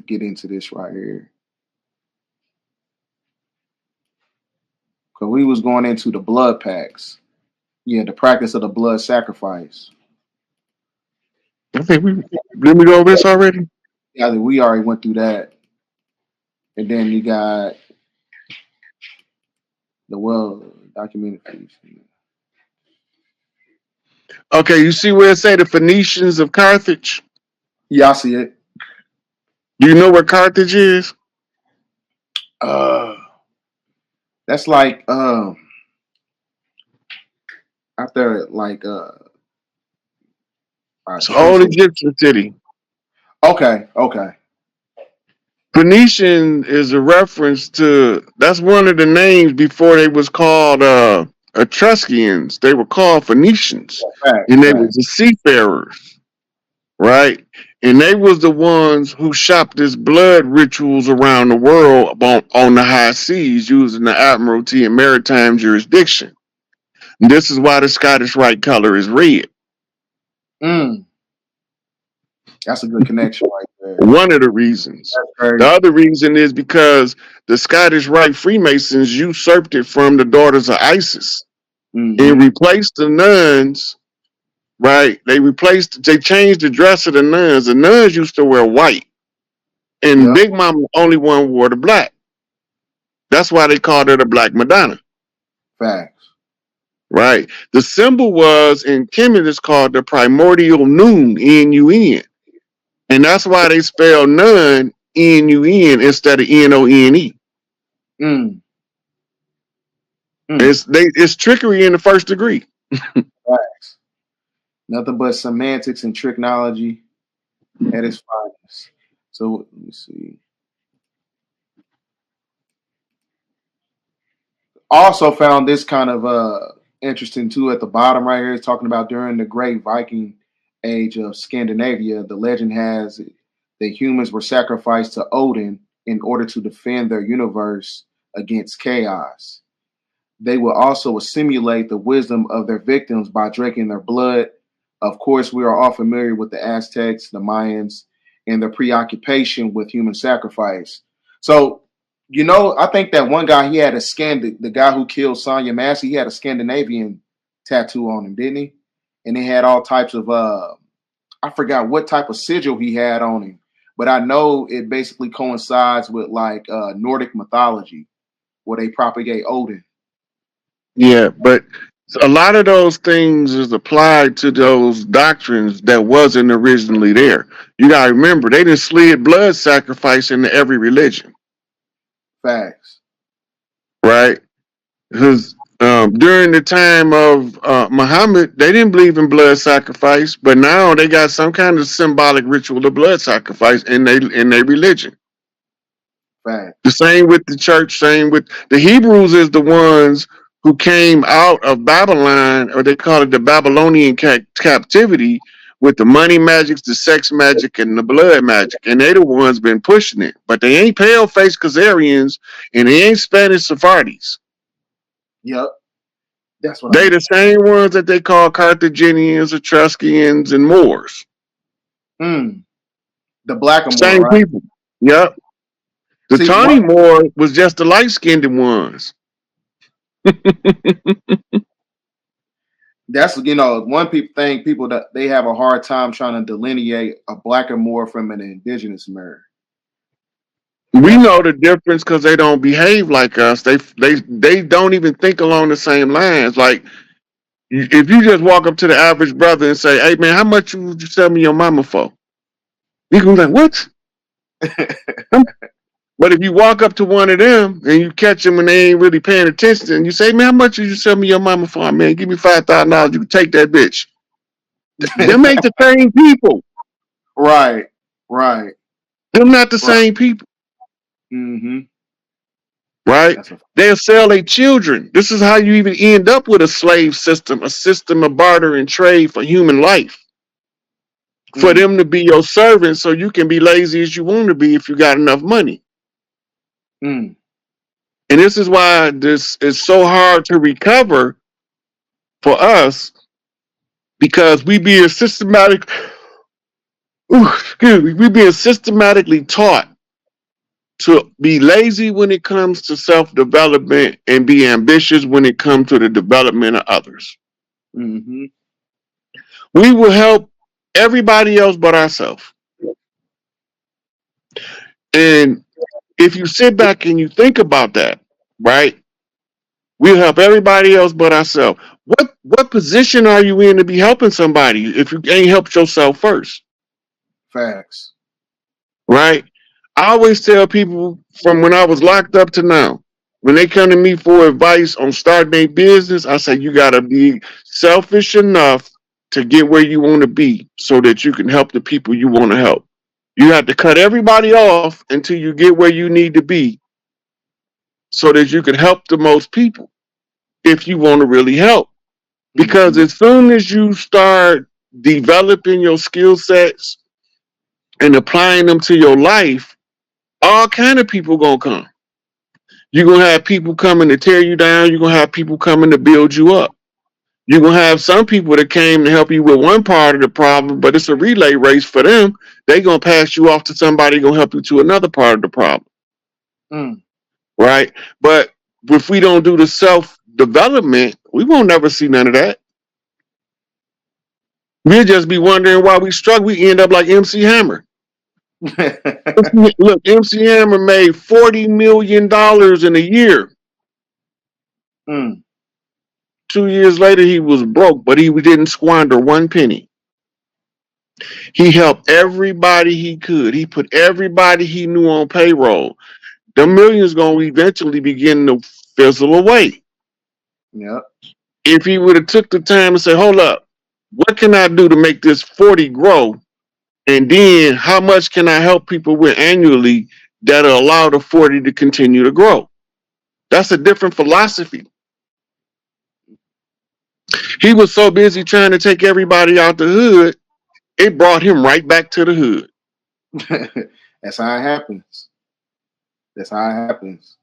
get into this right here. Because we was going into the blood pacts. Yeah, the practice of the blood sacrifice. I think we did we go over this already. Yeah, we already went through that. And then you got the well documented piece. Okay, you see where it say the Phoenicians of Carthage? Yeah, I see it. Do you know where Carthage is? Uh that's like out there like It's an old Trenton. Egyptian city. Okay, okay. Phoenician is a reference to that's one of the names before they was called Etruscans. They were called Phoenicians, Facts, and they was facts. the seafarers, right? And they was the ones who shopped this blood rituals around the world on the high seas using the admiralty and maritime jurisdiction. And this is why the Scottish Rite color is red. Mm, that's a good connection right there. One of the reasons. That's The crazy. other reason is because the Scottish Rite Freemasons usurped it from the daughters of Isis and Mm-hmm. replaced the nuns, right? They changed the dress of the nuns. The nuns used to wear white, and Yep. Big Mama the only one wore the black. That's why they called her the Black Madonna, Facts. right? The symbol was in Kemet is called the primordial nun, N-U-N. And that's why they spell nun, N-U-N, instead of N-O-N-E. Mm, mm. It's trickery in the first degree. Facts. Nothing but semantics and technology at its finest. So let me see. Also found this kind of interesting too at the bottom right here. It's talking about during the great Viking age of Scandinavia, the legend has it that humans were sacrificed to Odin in order to defend their universe against chaos. They will also assimilate the wisdom of their victims by drinking their blood. Of course, we are all familiar with the Aztecs, the Mayans, and their preoccupation with human sacrifice. So, I think that one guy, he had the guy who killed Sonya Massey, he had a Scandinavian tattoo on him, didn't he? And he had all types of, I forgot what type of sigil he had on him, but I know it basically coincides with like Nordic mythology where they propagate Odin. Yeah, but a lot of those things is applied to those doctrines that wasn't originally there. You gotta remember, they didn't slid blood sacrifice into every religion, Facts. right? Because during the time of Muhammad, they didn't believe in blood sacrifice, but now they got some kind of symbolic ritual of blood sacrifice in their religion. Facts. The same with the church, same with the Hebrews is the ones who came out of Babylon, or they call it the Babylonian captivity, with the money magics, the sex magic, and the blood magic. And they the ones been pushing it. But they ain't pale-faced Khazarians, and they ain't Spanish Sephardis. Yep. That's what I They mean. the same ones that they call Carthaginians, Etruscans, and Moors. Mm. The Blackamoor, Same right? people. Yep. The See, one, Tawny Moor was just the light-skinned ones. that's one people that they have a hard time trying to delineate a Blackamoor from an indigenous Moor. We That's know the difference because they don't behave like us. They don't even think along the same lines. Like if you just walk up to the average brother and say, "Hey man, how much would you sell me your mama for?" He can be like, "What?" But if you walk up to one of them and you catch them when they ain't really paying attention, and you say, "Man, how much would you sell me your mama for?" Man, give me $5,000. You can take that bitch. Them ain't the same people. right, right, Them not the right. same people, Mm-hmm. right? That's a They'll sell their children. This is how you even end up with a slave system, a system of barter and trade for human life. For mm, them to be your servants so you can be lazy as you want to be if you got enough money. mm. And this is why this is so hard to recover for us because we being systematically taught to be lazy when it comes to self-development and be ambitious when it comes to the development of others. Mm-hmm. We will help everybody else but ourselves. And if you sit back and you think about that, right? We'll help everybody else but ourselves. What position are you in to be helping somebody if you ain't helped yourself first? Facts. Right? I always tell people from when I was locked up to now, when they come to me for advice on starting a business, I say you gotta be selfish enough to get where you want to be so that you can help the people you want to help. You have to cut everybody off until you get where you need to be so that you can help the most people if you want to really help. Because Mm-hmm. as soon as you start developing your skill sets and applying them to your life, all kind of people gonna come. You're gonna have people coming to tear you down. You're gonna have people coming to build you up. You're gonna have some people that came to help you with one part of the problem, but it's a relay race for them. They gonna pass you off to somebody gonna help you to another part of the problem. Mm. Right? But if we don't do the self development, we won't never see none of that. We'll just be wondering why we struggle. We end up like MC Hammer. Look, MC Hammer made $40 million in a year. Mm. 2 years later, he was broke, but he didn't squander one penny. He helped everybody he could. He put everybody he knew on payroll. The millions gonna eventually begin to fizzle away. Yep. If he would have took the time and say, "Hold up, what can I do to make this 40 grow?" And then how much can I help people with annually that'll allow the 40 to continue to grow? That's a different philosophy. He was so busy trying to take everybody out the hood, it brought him right back to the hood. That's how it happens. That's how it happens.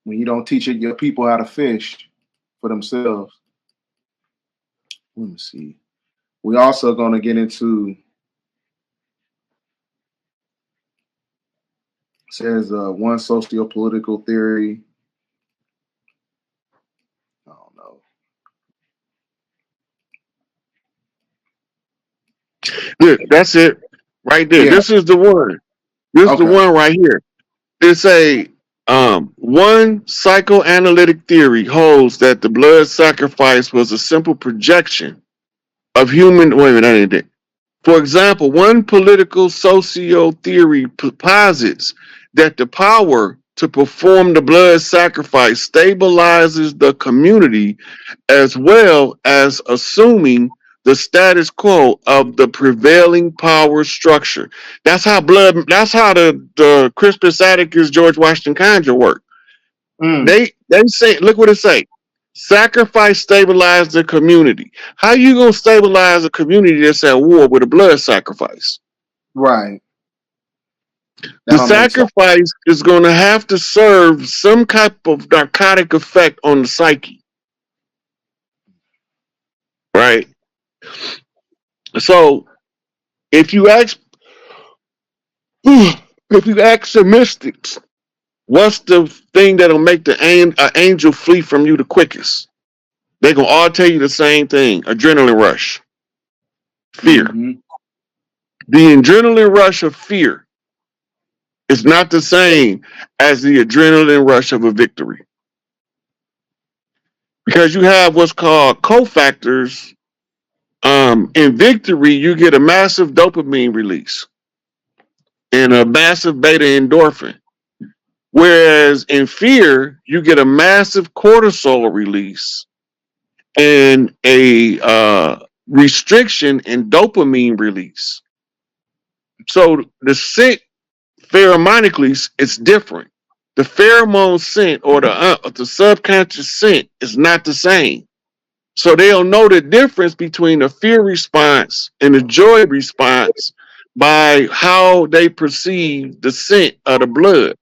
When you don't teach your people how to fish for themselves. Let me see. We also gonna get into says one socio-political theory. I don't know. Look, that's it right there. Yeah. This is the one. This is the Okay. one right here. It's a one psychoanalytic theory holds that the blood sacrifice was a simple projection of human. Wait a minute, that ain't it. For example, one political socio theory posits that the power to perform the blood sacrifice stabilizes the community as well as assuming the status quo of the prevailing power structure. That's how the Crispus Attucks George Washington conjure work. Mm. They say, look what it say. Sacrifice stabilize the community. How you gonna stabilize a community that's at war with a blood sacrifice? Right. That The don't make sense. sacrifice is gonna have to serve some type of narcotic effect on the psyche, right? So if you ask if you ask the mystics, what's the thing that'll make the angel flee from you the quickest? They're gonna all tell you the same thing: adrenaline rush, fear. Mm-hmm. The adrenaline rush of fear is not the same as the adrenaline rush of a victory. Because you have what's called cofactors. In victory, you get a massive dopamine release and a massive beta endorphin. Whereas in fear, you get a massive cortisol release and a restriction in dopamine release. So the scent pheromonically is different. The pheromone scent or the subconscious scent is not the same. So they'll know the difference between the fear response and the joy response by how they perceive the scent of the blood.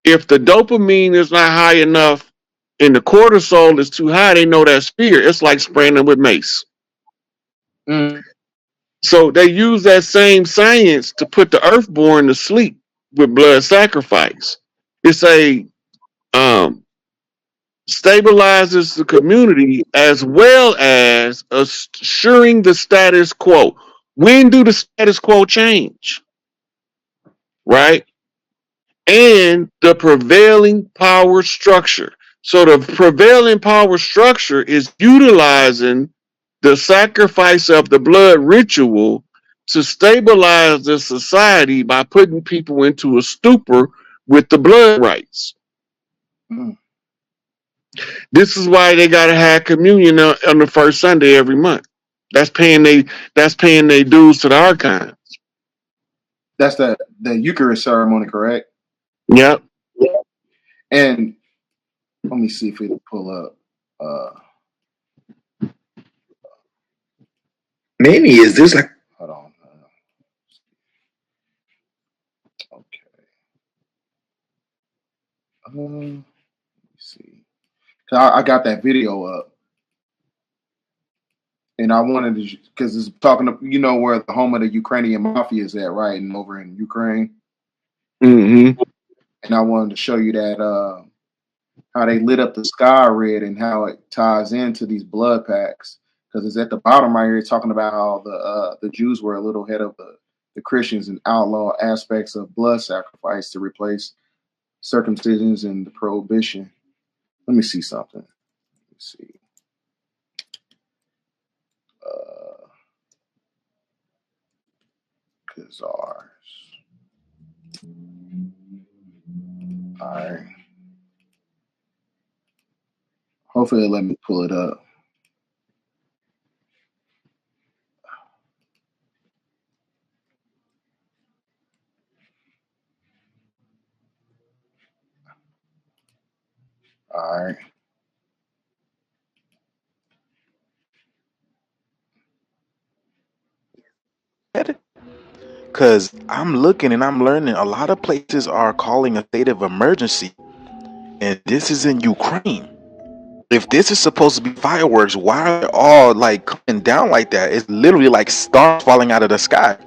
If the dopamine is not high enough and the cortisol is too high, they know that's fear. It's like spraying them with mace. Mm. So they use that same science to put the earthborn to sleep. with blood sacrifice. It's a um, stabilizes the community as well as assuring the status quo. When do the status quo change? Right? And the prevailing power structure. So the prevailing power structure is utilizing the sacrifice of the blood ritual to stabilize the society by putting people into a stupor with the blood rites. Mm. This is why they gotta have communion on the first Sunday every month. That's paying they dues to the archive. That's the Eucharist ceremony, correct? Yep. And let me see if it'll pull up. Maybe is this like Hold on. Okay. Let me see. I got that video up, and I wanted to because it's talking to where the home of the Ukrainian mafia is at, right, and over in Ukraine. Mm-hmm. And I wanted to show you that how they lit up the sky red and how it ties into these blood packs. Because it's at the bottom right here talking about how the Jews were a little ahead of the Christians and outlaw aspects of blood sacrifice to replace circumcisions and the prohibition. Let me see something. Let's see. Kazars. All right. Hopefully it'll let me pull it up. All right. Because I'm looking and I'm learning a lot of places are calling a state of emergency, and this is in Ukraine. If this is supposed to be fireworks, why are they all like coming down like that? It's literally like stars falling out of the sky.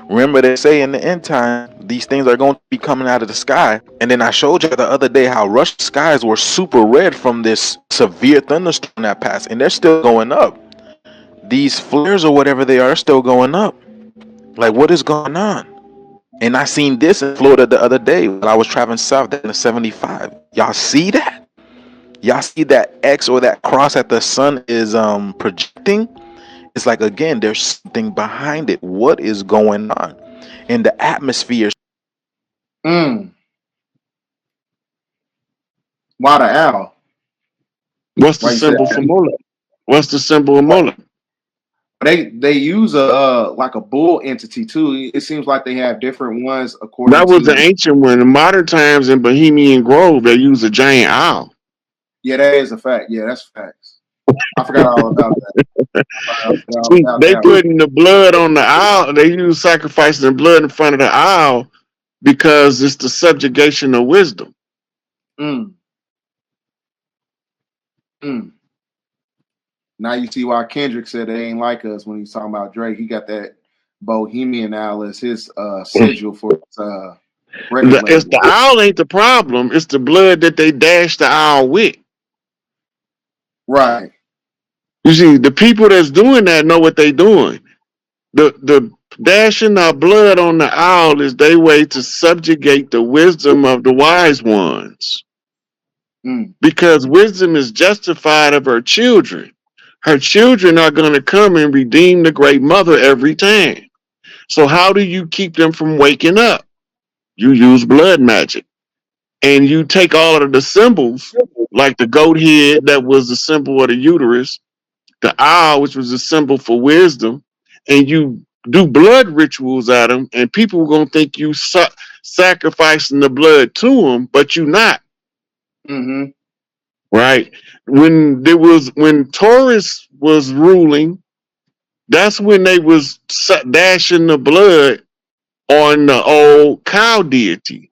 Remember, they say in the end time, these things are going to be coming out of the sky. And then I showed you the other day how Russian skies were super red from this severe thunderstorm that passed, and they're still going up. These flares or whatever they are still going up. Like, what is going on? And I seen this in Florida the other day when I was traveling south in the 75. Y'all see that? Y'all see that X or that cross that the sun is projecting? It's like, again, there's something behind it. What is going on in the atmosphere? Mm. Why the owl? What's the Why you said symbol for Molech? What's the symbol of what? Molech? They use a like a bull entity too. It seems like they have different ones according That was the to. ancient one. In modern times in Bohemian Grove, they use a giant owl. Yeah, that is a fact. Yeah, that's facts. I forgot all about that. I forgot all See, about they that one. putting the blood on the owl. They use sacrificing the blood in front of the owl because it's the subjugation of wisdom. Mm, mm. Now you see why Kendrick said they ain't like us when he's talking about Drake. He got that Bohemian Owl as his sigil for his record It's label. the owl ain't the problem. It's the blood that they dash the owl with. Right. You see, the people that's doing that know what they doing. The dashing of blood on the owl is their way to subjugate the wisdom of the wise ones. Mm, Because wisdom is justified of her children. Her children are going to come and redeem the great mother every time. So how do you keep them from waking up? You use blood magic. And you take all of the symbols, like the goat head that was the symbol of the uterus, the owl, which was a symbol for wisdom, and you do blood rituals at them, and people are going to think you sacrificing the blood to them, but you not. mm-hmm. Right? When Taurus was ruling, that's when they was dashing the blood on the old cow deity.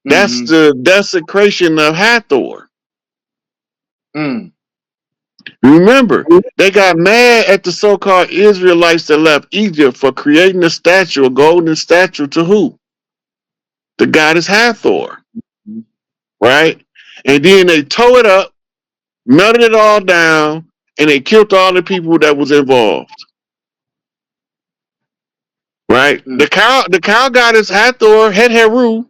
That's Mm-hmm. the desecration of Hathor. Mm. Remember, they got mad at the so-called Israelites that left Egypt for creating a statue, a golden statue to who? the goddess Hathor, Mhm. right? And then they tore it up, melted it all down, and they killed all the people that was involved. Right? Mm. The cow goddess Hathor, Het Heru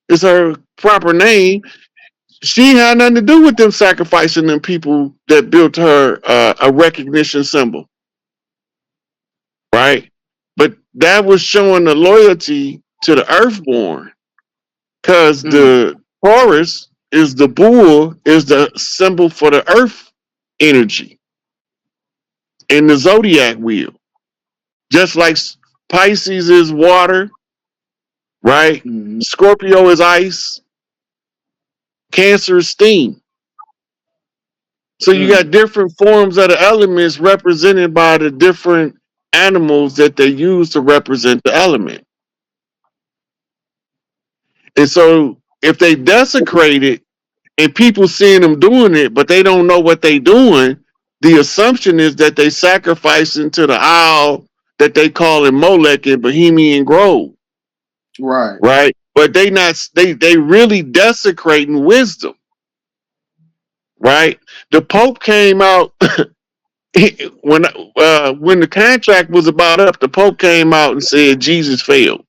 is her proper name. She had nothing to do with them sacrificing them people that built her a recognition symbol, right? But that was showing the loyalty to the earthborn, because Mm. the Taurus is the bull, is the symbol for the earth energy in the zodiac wheel. Just like Pisces is water, right? Mhm. Scorpio is ice, Cancer is steam. So you Mm. got different forms of the elements represented by the different animals that they use to represent the element. And so if they desecrate it and people seeing them doing it, but they don't know what they doing, the assumption is that they sacrificing to the owl that they call in Molech in Bohemian Grove, Right. right? But they really desecrating wisdom, right? The Pope came out when the contract was about up, the Pope came out and said Jesus failed,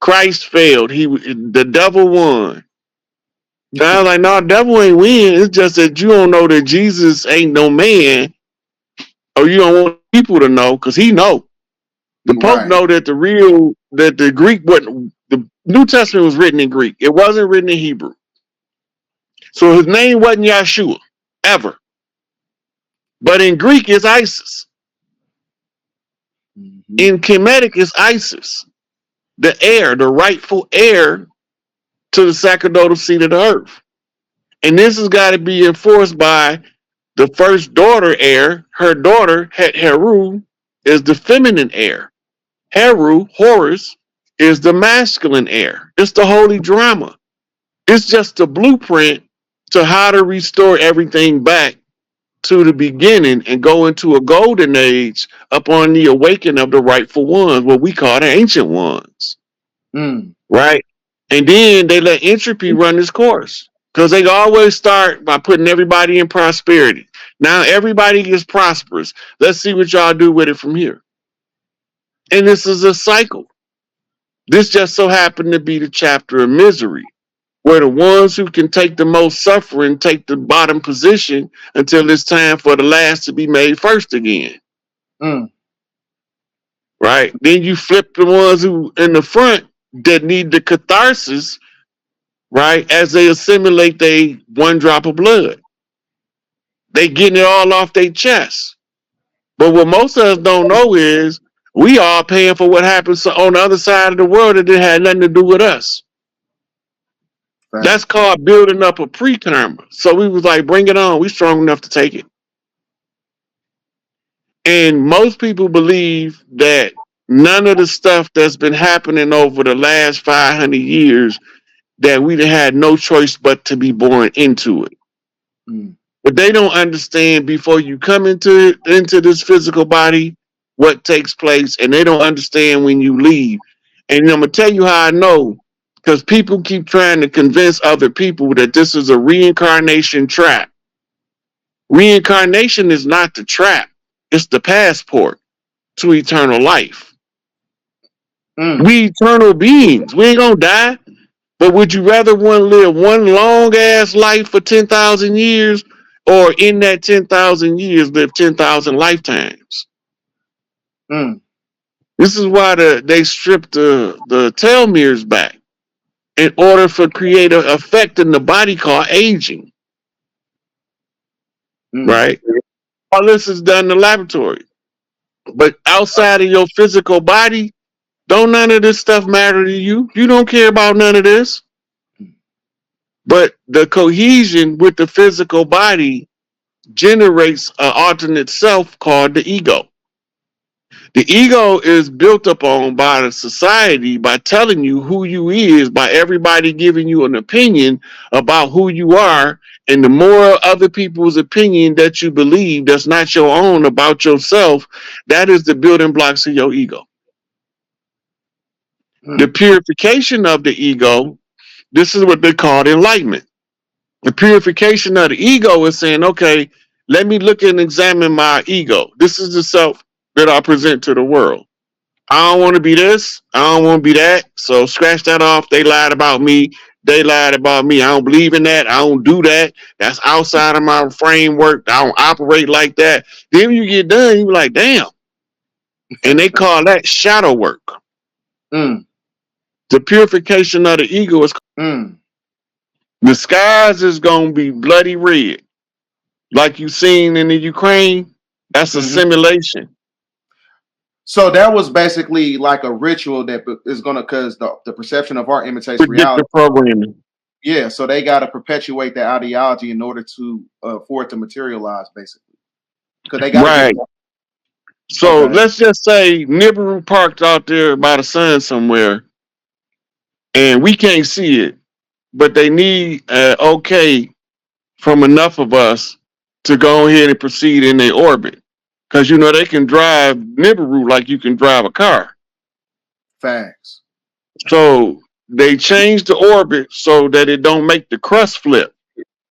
Christ failed, the devil won. And I was like, no, the devil ain't win. It's just that you don't know that Jesus ain't no man, or you don't want people to know, because he know. The Pope Right. know that the Greek wasn't, the New Testament was written in Greek. It wasn't written in Hebrew. So his name wasn't Yahshua ever. But in Greek it's Isis. Mhm. In Kemetic it's Isis, the heir, the rightful heir to the sacerdotal seat of the earth. And this has got to be enforced by the first daughter heir. Her daughter, Heru, is the feminine heir. Heru, Horus, is the masculine heir. It's the holy drama. It's just a blueprint to how to restore everything back to the beginning and go into a golden age upon the awakening of the rightful ones, what we call the ancient ones. Mm. Right? And then they let entropy run its course, because they always start by putting everybody in prosperity. Now everybody is prosperous. Let's see what y'all do with it from here. And this is a cycle. This just so happened to be the chapter of misery, where the ones who can take the most suffering take the bottom position until it's time for the last to be made first again. Mm. Right? Then you flip the ones who in the front that need the catharsis, right? As they assimilate they one drop of blood. They getting it all off their chest. But what most of us don't know is we all paying for what happens on the other side of the world that it had nothing to do with us. That's Facts. called building up a pre-karma. So we was like, bring it on. We strong enough to take it. And most people believe that none of the stuff that's been happening over the last 500 years, that we had no choice but to be born into it. Mm. But they don't understand before you come into this physical body what takes place, and they don't understand when you leave. And I'm gonna tell you how I know, because people keep trying to convince other people that this is a reincarnation trap. Reincarnation is not the trap; it's the passport to eternal life. Mm. We eternal beings. We ain't gonna die. But would you rather want to live one long ass life for 10,000 years, or in that 10,000 years live 10,000 lifetimes? Mm. This is why they stripped the telomeres back in order for create an effect in the body called aging, Mm. right? All this is done in the laboratory. But outside of your physical body, don't none of this stuff matter to you. You don't care about none of this. But the cohesion with the physical body generates an alternate self called the ego. The ego is built upon by the society by telling you who you is, by everybody giving you an opinion about who you are, and the more other people's opinion that you believe that's not your own about yourself, that is the building blocks of your ego. The purification of the ego, this is what they call enlightenment. The purification of the ego is saying, okay, let me look and examine my ego. This is the self that I present to the world. I don't want to be this. I don't want to be that. So scratch that off. They lied about me. They lied about me. I don't believe in that. I don't do that. That's outside of my framework. I don't operate like that. Then when you get done, you be like, damn. And they call that shadow work. The purification of the ego is the skies is gonna be bloody red, like you seen in the Ukraine. That's a simulation. So that was basically like a ritual that is gonna, because the perception of art imitates reality. Predictive programming. Yeah, so they got to perpetuate that ideology in order to for it to materialize, basically. Because they got right. So let's just say Nibiru parked out there by the sun somewhere, and we can't see it, but they need okay from enough of us to go ahead and proceed in their orbit. Because, you know, they can drive Nibiru like you can drive a car. Facts. So they change the orbit so that it don't make the crust flip.